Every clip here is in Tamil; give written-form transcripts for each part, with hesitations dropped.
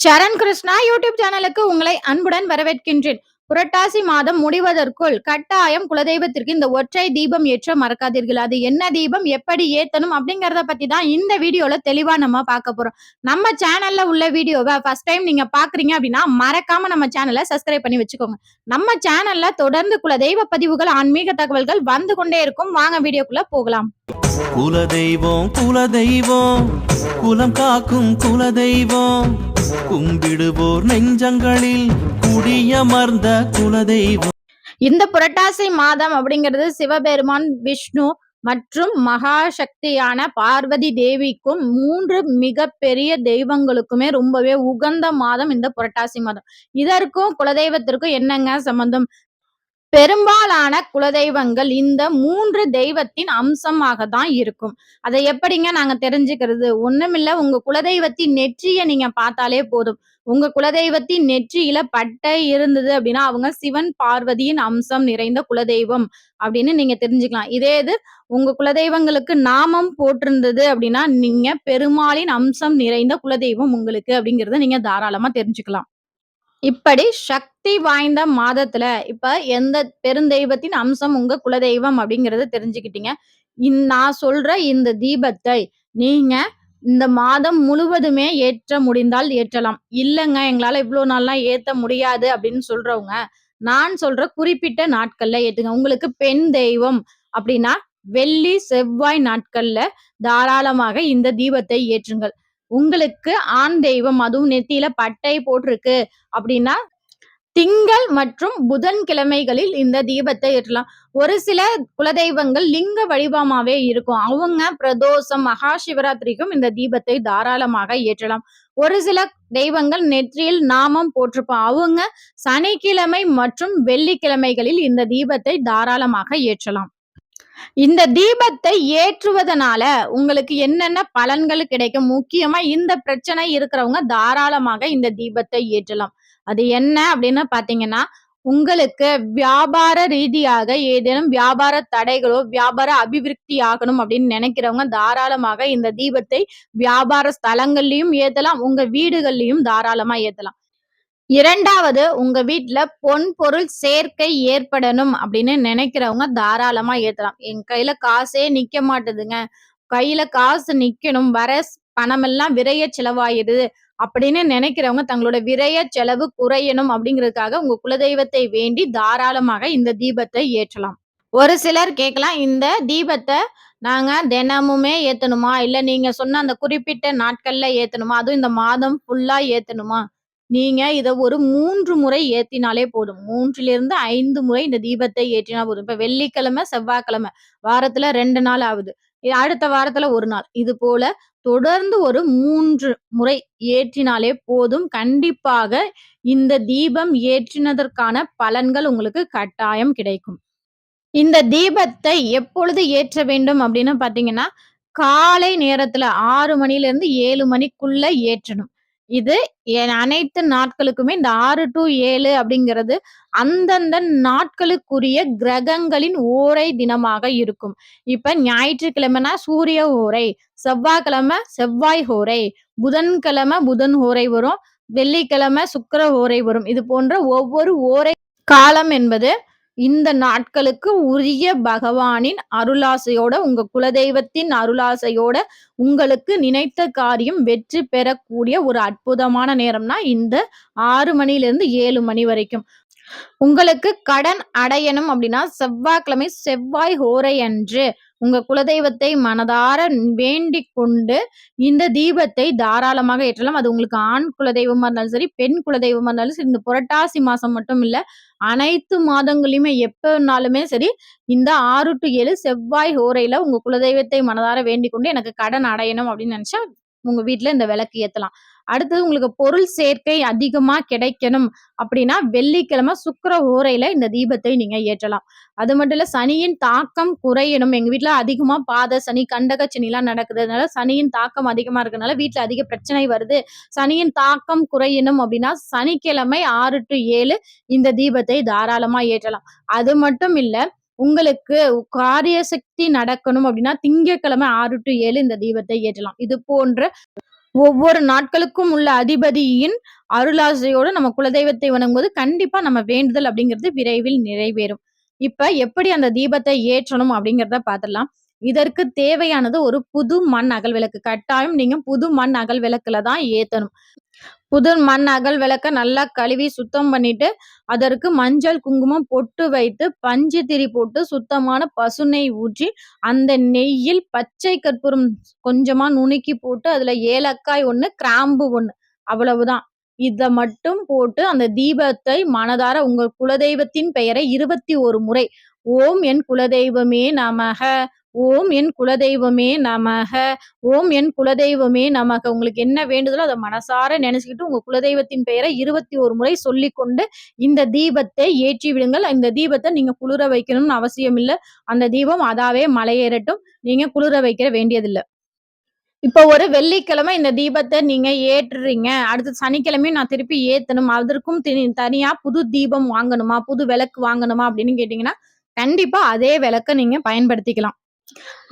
சரண் கிருஷ்ணா யூடியூப் சேனலுக்கு உங்களை அன்புடன் வரவேற்கின்றேன். புரட்டாசி மாதம் முடிவதற்குள் கட்டாயம் குலதெய்வத்திற்கு இந்த ஒற்றை தீபம் ஏற்ற மறக்காதீர்கள். அது என்ன தீபம், எப்படி ஏத்தணும் அப்படிங்கறத பத்தி தான் இந்த வீடியோல தெளிவா நம்ம பார்க்க போறோம். நம்ம சேனல்ல உள்ள வீடியோவை ஃபர்ஸ்ட் டைம் நீங்க பாக்குறீங்க அப்படின்னா மறக்காம நம்ம சேனலை சப்ஸ்கிரைப் பண்ணி வச்சுக்கோங்க. நம்ம சேனல்ல தொடர்ந்து குலதெய்வ பதிவுகள், ஆன்மீக தகவல்கள் வந்து கொண்டே இருக்கும். வாங்க வீடியோக்குள்ள போகலாம். குலதெய்வம் குலதெய்வம் குலம் காக்கும் குலதெய்வம் கும்பிடுவோர் நெஞ்சங்களில் குடியமர்ந்த குலதெய்வம். இந்த புரட்டாசி மாதம் அப்படிங்கிறது சிவபெருமான், விஷ்ணு மற்றும் மகாசக்தியான பார்வதி தேவிக்கும் 3 மிக பெரிய தெய்வங்களுக்குமே ரொம்பவே உகந்த மாதம் இந்த புரட்டாசி மாதம். இதற்கும் குலதெய்வத்திற்கும் என்னங்க சம்பந்தம்? பெரும்பாலான குலதெய்வங்கள் இந்த 3 தெய்வத்தின் அம்சமாக தான் இருக்கும். அதை எப்படிங்க நாங்க தெரிஞ்சுக்கிறது? ஒண்ணுமில்ல, உங்க குலதெய்வத்தின் நெற்றிய நீங்க பார்த்தாலே போதும். உங்க குலதெய்வத்தின் நெற்றியில பட்டை இருந்தது அப்படின்னா அவங்க சிவன் பார்வதியின் அம்சம் நிறைந்த குலதெய்வம் அப்படின்னு நீங்க தெரிஞ்சுக்கலாம். இதே இது உங்க குலதெய்வங்களுக்கு நாமம் போட்டிருந்தது அப்படின்னா நீங்க பெருமாளின் அம்சம் நிறைந்த குலதெய்வம் உங்களுக்கு அப்படிங்கறத நீங்க தாராளமா தெரிஞ்சுக்கலாம். இப்படி சக்தி வாய்ந்த மாதத்துல இப்ப எந்த பெருந்தெய்வத்தின் அம்சம் உங்க குலதெய்வம் அப்படிங்கறத தெரிஞ்சுக்கிட்டீங்க. நான் சொல்ற இந்த தீபத்தை நீங்க இந்த மாதம் முழுவதுமே ஏற்ற முடிந்தால் ஏற்றலாம். இல்லங்க எங்களால இவ்வளவு நாள்லாம் ஏத்த முடியாது அப்படின்னு சொல்றவங்க நான் சொல்ற குறிப்பிட்ட நாட்கள்ல ஏத்துங்க. உங்களுக்கு பெண் தெய்வம் அப்படின்னா வெள்ளி செவ்வாய் நாட்கள்ல தாராளமாக இந்த தீபத்தை ஏற்றுங்கள். உங்களுக்கு ஆண் தெய்வம் அதுவும் நெத்தியில பட்டை போட்டிருக்கு அப்படின்னா திங்கள் மற்றும் புதன் கிழமைகளில் இந்த தீபத்தை ஏற்றலாம். ஒரு சில குலதெய்வங்கள் லிங்க வடிவமாவே இருக்கும். அவங்க பிரதோஷம், மகா சிவராத்திரிக்கும் இந்த தீபத்தை தாராளமாக ஏற்றலாம். ஒரு சில தெய்வங்கள் நெற்றியில் நாமம் போட்டிருப்போம். அவங்க சனிக்கிழமை மற்றும் வெள்ளிக்கிழமைகளில் இந்த தீபத்தை தாராளமாக ஏற்றலாம். இந்த தீபத்தை ஏற்றுவதனால உங்களுக்கு என்னென்ன பலன்கள் கிடைக்கும்? முக்கியமா இந்த பிரச்சனை இருக்கிறவங்க தாராளமாக இந்த தீபத்தை ஏற்றலாம். அது என்ன அப்படின்னு பாத்தீங்கன்னா, உங்களுக்கு வியாபார ரீதியாக ஏதேனும் வியாபார தடைகளோ, வியாபார அபிவிருத்தி ஆகணும் அப்படின்னு நினைக்கிறவங்க தாராளமாக இந்த தீபத்தை வியாபார ஸ்தலங்கள்லயும் ஏத்தலாம், உங்க வீடுகள்லயும் தாராளமா ஏத்தலாம். இரண்டாவது, உங்க வீட்ல பொன் பொருள் சேர்க்கை ஏற்படணும் அப்படின்னு நினைக்கிறவங்க தாராளமா ஏத்தலாம். என் கையில காசே நிக்க மாட்டுதுங்க, கையில காசு நிக்கணும், வர பணமெல்லாம் விரைய செலவாயிடுது அப்படின்னு நினைக்கிறவங்க தங்களோட விரைய செலவு குறையணும் அப்படிங்கிறதுக்காக உங்க குலதெய்வத்தை வேண்டி தாராளமாக இந்த தீபத்தை ஏற்றலாம். ஒரு சிலர் கேட்கலாம், இந்த தீபத்தை நாங்க தினமுமே ஏத்தணுமா, இல்ல நீங்க சொன்ன அந்த குறிப்பிட்ட நாட்கள்ல ஏத்தணுமா, அதுவும் இந்த மாதம் ஃபுல்லா ஏத்தணுமா? நீங்க இத ஒரு 3 முறை ஏத்தினாலே போதும். 3லிருந்து 5 முறை இந்த தீபத்தை ஏற்றினா போதும். இப்ப வெள்ளிக்கிழமை, செவ்வாய்க்கிழமை வாரத்துல 2 நாள் ஆகுது. அடுத்த வாரத்துல 1 நாள். இது போல தொடர்ந்து ஒரு 3 முறை ஏற்றினாலே போதும். கண்டிப்பாக இந்த தீபம் ஏற்றினதற்கான பலன்கள் உங்களுக்கு கட்டாயம் கிடைக்கும். இந்த தீபத்தை எப்பொழுது ஏற்ற வேண்டும் அப்படின்னு பாத்தீங்கன்னா, காலை நேரத்துல 6 மணிலிருந்து 7 மணிக்குள்ள ஏற்றணும். இது அனைத்து நாட்களுக்குமே இந்த 6 to 7 அப்படிங்கிறது அந்தந்த நாட்களுக்குரிய கிரகங்களின் ஓரை தினமாக இருக்கும். இப்ப ஞாயிற்றுக்கிழமைனா சூரிய ஓரை, செவ்வாய்க்கிழமை செவ்வாய் ஓரை, புதன்கிழமை புதன் ஓரை வரும், வெள்ளிக்கிழமை சுக்கிர ஓரை வரும். இது போன்ற ஒவ்வொரு ஓரை காலம் என்பது இந்த நாட்களுக்கு உரிய பகவானின் அருளாசையோட, உங்க குலதெய்வத்தின் அருளாசையோட உங்களுக்கு நினைத்த காரியம் வெற்றி பெறக்கூடிய ஒரு அற்புதமான நேரம்னா இந்த 6 மணிலிருந்து 7 மணி வரைக்கும். உங்களுக்கு கடன் அடையணும் அப்படின்னா செவ்வாய்க்கிழமை செவ்வாய் ஹோரை அன்று உங்க குலதெய்வத்தை மனதார வேண்டிக் கொண்டு இந்த தீபத்தை தாராளமாக ஏற்றலாம். அது உங்களுக்கு ஆண் குலதெய்வமா இருந்தாலும் சரி, பெண் குலதெய்வமா இருந்தாலும் சரி, இந்த புரட்டாசி மாசம் மட்டும் இல்ல, அனைத்து மாதங்களையுமே எப்பனாலுமே சரி, இந்த 6 to 7 செவ்வாய் ஹோரையில உங்க குலதெய்வத்தை மனதார வேண்டிக் கொண்டு எனக்கு கடன் அடையணும் அப்படின்னு நினைச்சா உங்க வீட்டுல இந்த விளக்கு ஏத்தலாம். அடுத்தது, உங்களுக்கு பொருள் சேர்க்கை அதிகமா கிடைக்கணும் அப்படின்னா வெள்ளிக்கிழமை சுக்கிர ஓரையில இந்த தீபத்தை நீங்க ஏற்றலாம். அது மட்டும் இல்ல, சனியின் தாக்கம் குறையணும். எங்க வீட்டுல அதிகமா பாத சனி, கண்டக சனி எல்லாம் நடக்குது, அதனால சனியின் தாக்கம் அதிகமா இருக்கனால வீட்டுல அதிக பிரச்சனை வருது, சனியின் தாக்கம் குறையணும் அப்படின்னா சனிக்கிழமை 6 to 7 இந்த தீபத்தை தாராளமா ஏற்றலாம். அது மட்டும் இல்ல, உங்களுக்கு காரிய சக்தி நடக்கணும் அப்படின்னா திங்கட்கிழமை 6 to 7 இந்த தீபத்தை ஏற்றலாம். இது போன்ற ஒவ்வொரு நாட்களுக்கும் உள்ள அதிபதியின் அருளாசையோடு நம்ம குலதெய்வத்தை வணங்கும்போது கண்டிப்பா நம்ம வேண்டுதல் அப்படிங்கிறது விரைவில் நிறைவேறும். இப்ப எப்படி அந்த தீபத்தை ஏற்றணும் அப்படிங்கிறத பார்த்துடலாம். இதற்கு தேவையானது ஒரு புது மண் அகல் விளக்கு. கட்டாயம் நீங்க புது மண் அகல் விளக்குல தான் ஏத்தணும். புது மண் அகல் விளக்க நல்லா கழுவி சுத்தம் பண்ணிட்டு, அதற்கு மஞ்சள், குங்குமம் பொட்டு வைத்து, பஞ்சு திரி போட்டு, சுத்தமான பசுநெய் ஊற்றி, அந்த நெய்யில் பச்சை கற்பூரம் கொஞ்சமா நுணுக்கி போட்டு, அதுல ஏலக்காய் 1, கிராம்பு 1 அவ்வளவுதான். இத மட்டும் போட்டு அந்த தீபத்தை மனதார உங்கள் குலதெய்வத்தின் பெயரை 21 முறை, "ஓம் என் குலதெய்வமே நமக! ஓம் என் குலதெய்வமே நமக! ஓம் என் குலதெய்வமே நமக!" உங்களுக்கு என்ன வேண்டுதலோ அத மனசார நினைச்சுக்கிட்டு உங்க குலதெய்வத்தின் பெயரை 21 முறை சொல்லிக்கொண்டு இந்த தீபத்தை ஏற்றி விடுங்கள். இந்த தீபத்த நீங்க குளிர வைக்கணும்னு அவசியம் இல்ல. அந்த தீபம் அதாவே மலையேறட்டும். நீங்க குளிர வைக்க வேண்டியதில்ல. இப்ப ஒரு வெள்ளிக்கிழமை இந்த தீபத்த நீங்க ஏற்றுறீங்க. அடுத்த சனிக்கிழமையும் நான் திருப்பி ஏத்தணும். அதற்கும் தனியா புது தீபம் வாங்கணுமா? புது விளக்கு வாங்கணுமா? அப்படின்னு கேட்டீங்கன்னா, கண்டிப்பா அதே விளக்க நீங்க பயன்படுத்திக்கலாம்.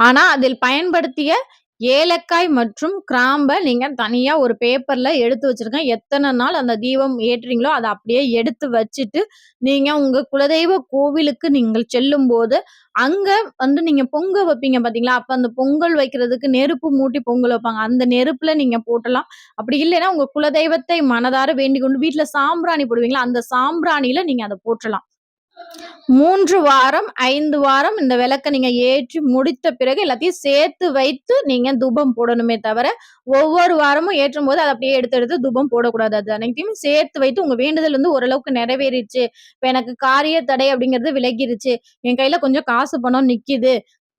ஆனா, அதில் பயன்படுத்திய ஏலக்காய் மற்றும் கிராம்ப நீங்க தனியா ஒரு பேப்பர்ல எடுத்து வச்சிருங்க. எத்தன நாள் அந்த தீபம் ஏற்றுறீங்களோ, அத அப்படியே எடுத்து வச்சுட்டு, நீங்க உங்க குலதெய்வ கோவிலுக்கு நீங்கள் செல்லும்போது, அங்க நீங்க பொங்க வைப்பீங்க பார்த்தீங்களா? அப்ப அந்த பொங்கல் வைக்கிறதுக்கு நெருப்பு மூட்டி பொங்கல் வைப்பாங்க. அந்த நெருப்புல நீங்க போடலாம். அப்படி இல்லைன்னா, உங்க குலதெய்வத்தை மனதார வேண்டிக் கொண்டு வீட்ல சாம்பிராணி போடுவீங்களா? அந்த சாம்பிராணியில நீங்க அத போட்றலாம். 3 வாரம், 5 வாரம் இந்த விளக்க நீங்க ஏற்றி முடித்த பிறகு எல்லாத்தையும் சேர்த்து வைத்து நீங்க தூபம் போடணுமே தவிர, ஒவ்வொரு வாரமும் ஏற்றும்போது அத அப்படியே எடுத்து எடுத்து தூபம் போடக்கூடாது. அது அனைத்தையும் சேர்த்து வைத்து உங்க வேண்டுதல் ஓரளவுக்கு நிறைவேறிருச்சு. இப்ப எனக்கு காரிய தடை அப்படிங்கிறது விலகிருச்சு. என் கையில கொஞ்சம் காசு பணம் நிக்குது.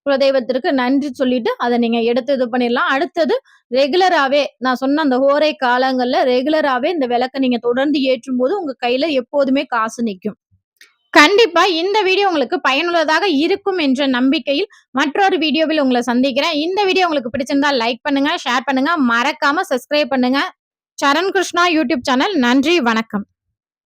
குலதெய்வத்திற்கு நன்றி சொல்லிட்டு அத நீங்க எடுத்து இது பண்ணிடலாம். அடுத்தது ரெகுலராவே நான் சொன்ன அந்த ஹோரை காலங்கள்ல ரெகுலராவே இந்த விளக்க நீங்க தொடர்ந்து ஏற்றும்போது உங்க கையில எப்போதுமே காசு நிக்கும். கண்டிப்பா இந்த வீடியோ உங்களுக்கு பயனுள்ளதாக இருக்கும் என்ற நம்பிக்கையில் மற்றொரு வீடியோவில் உங்கள சந்திக்கிறேன். இந்த வீடியோ உங்களுக்கு பிடிச்சிருந்தா லைக் பண்ணுங்க, ஷேர் பண்ணுங்க, மறக்காம சப்ஸ்கிரைப் பண்ணுங்க. சரண் கிருஷ்ணா யூடியூப் சேனல். நன்றி, வணக்கம்.